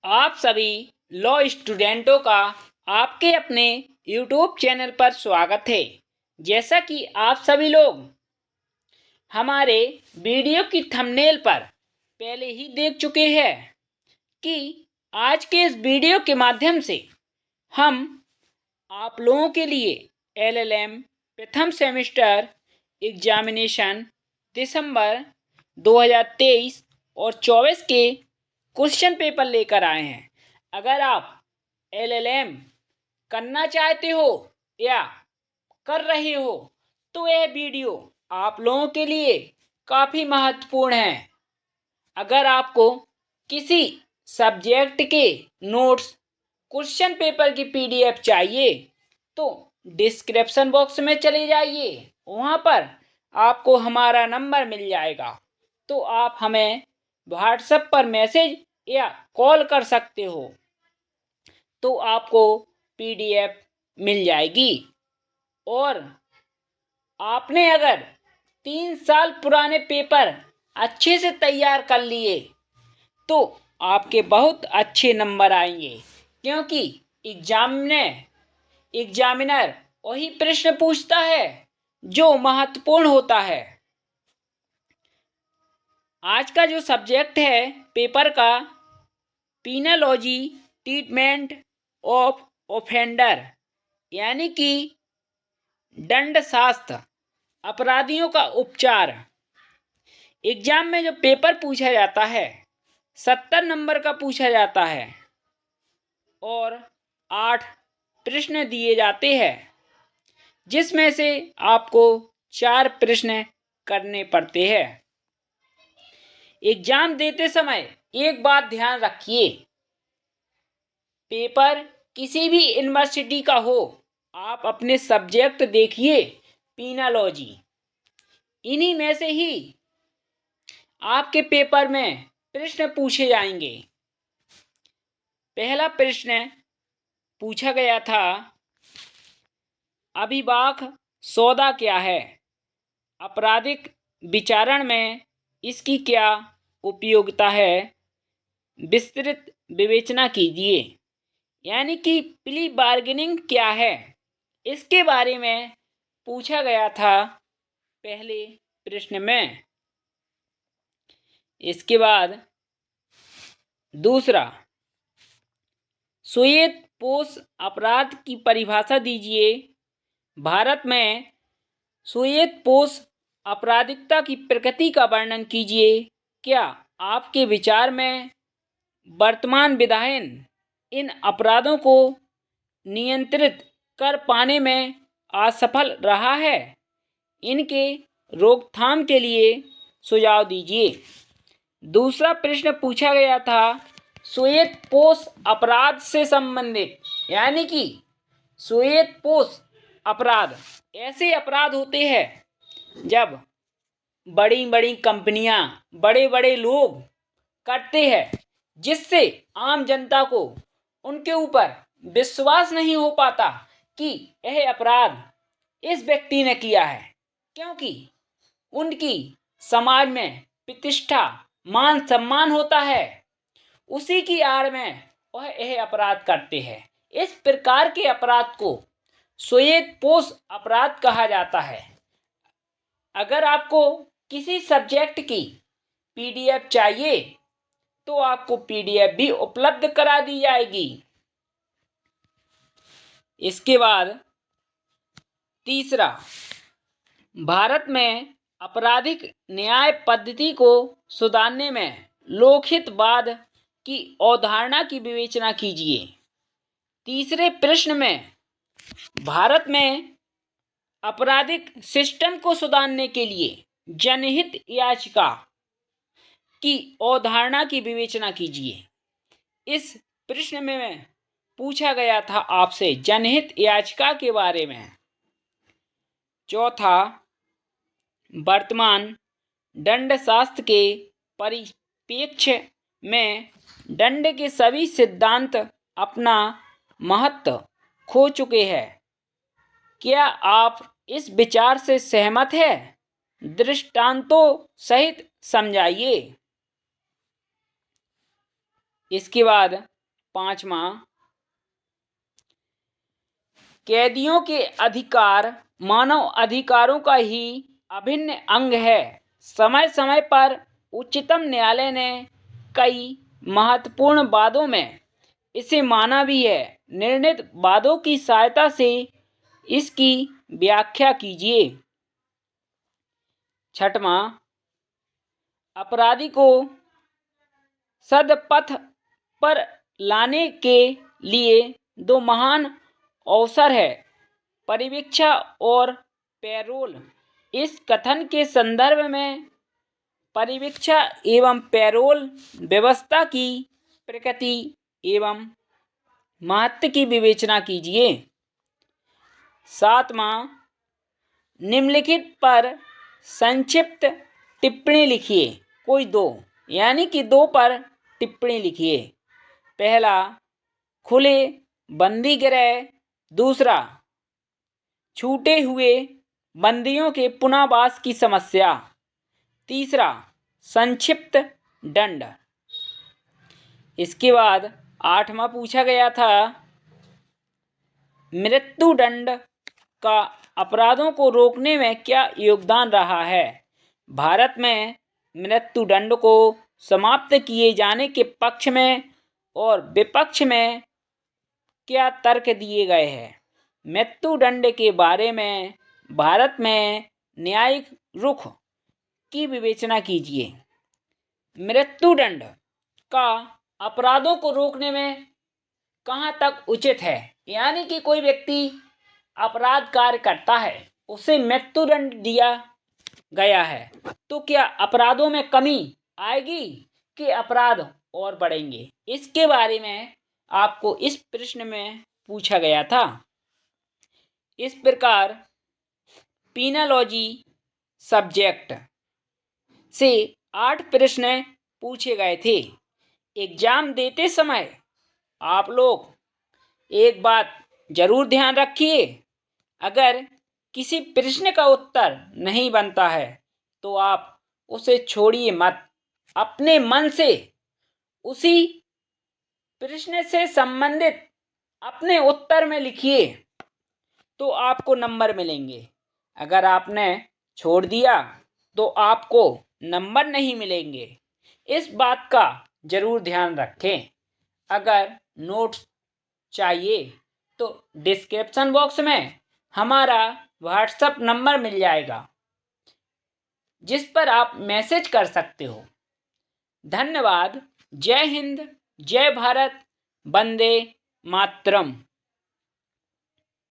आप सभी लॉ स्टूडेंटों का आपके अपने यूट्यूब चैनल पर स्वागत है। जैसा कि आप सभी लोग हमारे वीडियो की थंबनेल पर पहले ही देख चुके हैं कि आज के इस वीडियो के माध्यम से हम आप लोगों के लिए एलएलएम प्रथम सेमेस्टर एग्जामिनेशन दिसंबर 2023 और 24 के क्वेश्चन पेपर लेकर आए हैं। अगर आप एलएलएम करना चाहते हो या कर रहे हो तो यह वीडियो आप लोगों के लिए काफ़ी महत्वपूर्ण है। अगर आपको किसी सब्जेक्ट के नोट्स क्वेश्चन पेपर की पीडीएफ चाहिए तो डिस्क्रिप्शन बॉक्स में चले जाइए, वहाँ पर आपको हमारा नंबर मिल जाएगा। तो आप हमें व्हाट्सएप पर मैसेज या कॉल कर सकते हो तो आपको पीडीएफ मिल जाएगी। और आपने अगर 3 साल पुराने पेपर अच्छे से तैयार कर लिए तो आपके बहुत अच्छे नंबर आएंगे, क्योंकि एग्जामिनर वही प्रश्न पूछता है जो महत्वपूर्ण होता है। आज का जो सब्जेक्ट है पेपर का, पीनोलॉजी ट्रीटमेंट ऑफ ऑफेंडर, यानी कि दंडशास्त्र अपराधियों का उपचार। एग्जाम में जो पेपर पूछा जाता है 70 नंबर का पूछा जाता है और 8 प्रश्न दिए जाते हैं, जिसमें से आपको 4 प्रश्न करने पड़ते हैं। एग्जाम देते समय एक बात ध्यान रखिए, पेपर किसी भी यूनिवर्सिटी का हो, आप अपने सब्जेक्ट देखिए पीनोलॉजी, इन्हीं में से ही आपके पेपर में प्रश्न पूछे जाएंगे। पहला प्रश्न पूछा गया था, अभिभाषक सौदा क्या है? आपराधिक विचारण में इसकी क्या उपयोगिता है? विस्तृत विवेचना कीजिए। यानी कि प्ली बार्गेनिंग क्या है, इसके बारे में पूछा गया था पहले प्रश्न में। इसके बाद दूसरा, श्वेत पोश अपराध की परिभाषा दीजिए। भारत में श्वेत पोश आपराधिकता की प्रकृति का वर्णन कीजिए। क्या आपके विचार में वर्तमान विधायन इन अपराधों को नियंत्रित कर पाने में असफल रहा है? इनके रोकथाम के लिए सुझाव दीजिए। दूसरा प्रश्न पूछा गया था, श्वेत पोश अपराध से संबंधित, यानी कि श्वेत पोश अपराध ऐसे अपराध होते हैं जब बड़ी बड़ी कंपनियां, बड़े बड़े लोग करते हैं, जिससे आम जनता को उनके ऊपर विश्वास नहीं हो पाता कि यह अपराध इस व्यक्ति ने किया है, क्योंकि उनकी समाज में प्रतिष्ठा, मान सम्मान होता है, उसी की आड़ में वह यह अपराध करते हैं। इस प्रकार के अपराध को श्वेत पोश अपराध कहा जाता है। अगर आपको किसी सब्जेक्ट की पीडीएफ चाहिए तो आपको पीडीएफ भी उपलब्ध करा दी जाएगी। इसके बाद तीसरा, भारत में आपराधिक न्याय पद्धति को सुधारने में लोकहितवाद की अवधारणा की विवेचना कीजिए। तीसरे प्रश्न में भारत में आपराधिक सिस्टम को सुधारने के लिए जनहित याचिका की अवधारणा की विवेचना कीजिए। इस प्रश्न में पूछा गया था आपसे जनहित याचिका के बारे में। चौथा, वर्तमान दंडशास्त्र के परिप्रेक्ष्य में दंड के सभी सिद्धांत अपना महत्व खो चुके हैं। क्या आप इस विचार से सहमत हैं? दृष्टांतों सहित समझाइए। इसके बाद 5वां, कैदियों के अधिकार मानव अधिकारों का ही अभिन्न अंग है। समय समय पर उच्चतम न्यायालय ने कई महत्वपूर्ण वादों में इसे माना भी है। निर्णीत वादों की सहायता से इसकी व्याख्या कीजिए। 6वां, अपराधी को सदपथ पर लाने के लिए दो महान अवसर है, परिवीक्षा और पैरोल। इस कथन के संदर्भ में परिवीक्षा एवं पैरोल व्यवस्था की प्रकृति एवं महत्व की विवेचना कीजिए। 7वां, निम्नलिखित पर संक्षिप्त टिप्पणी लिखिए। कोई दो, यानी कि 2 पर टिप्पणी लिखिए। पहला, खुले बंदी गृह। दूसरा, छूटे हुए बंदियों के पुनर्वास की समस्या। तीसरा, संक्षिप्त दंड। इसके बाद 8वां पूछा गया था, मृत्युदंड का अपराधों को रोकने में क्या योगदान रहा है? भारत में मृत्युदंड को समाप्त किए जाने के पक्ष में और विपक्ष में क्या तर्क दिए गए हैं? मृत्युदंड के बारे में भारत में न्यायिक रुख की विवेचना कीजिए। मृत्युदंड का अपराधों को रोकने में कहाँ तक उचित है, यानी कि कोई व्यक्ति अपराध कार्य करता है, उसे मृत्युदंड दिया गया है, तो क्या अपराधों में कमी आएगी कि अपराध और बढ़ेंगे? इसके बारे में आपको इस प्रश्न में पूछा गया था। इस प्रकार पीनोलॉजी सब्जेक्ट से 8 प्रश्न पूछे गए थे। एग्जाम देते समय आप लोग एक बात जरूर ध्यान रखिए, अगर किसी प्रश्न का उत्तर नहीं बनता है तो आप उसे छोड़िए मत। अपने मन से उसी प्रश्न से संबंधित अपने उत्तर में लिखिए तो आपको नंबर मिलेंगे। अगर आपने छोड़ दिया तो आपको नंबर नहीं मिलेंगे। इस बात का जरूर ध्यान रखें। अगर नोट्स चाहिए तो डिस्क्रिप्शन बॉक्स में हमारा व्हाट्सएप नंबर मिल जाएगा, जिस पर आप मैसेज कर सकते हो। धन्यवाद। जय हिंद, जय भारत, वंदे मातरम।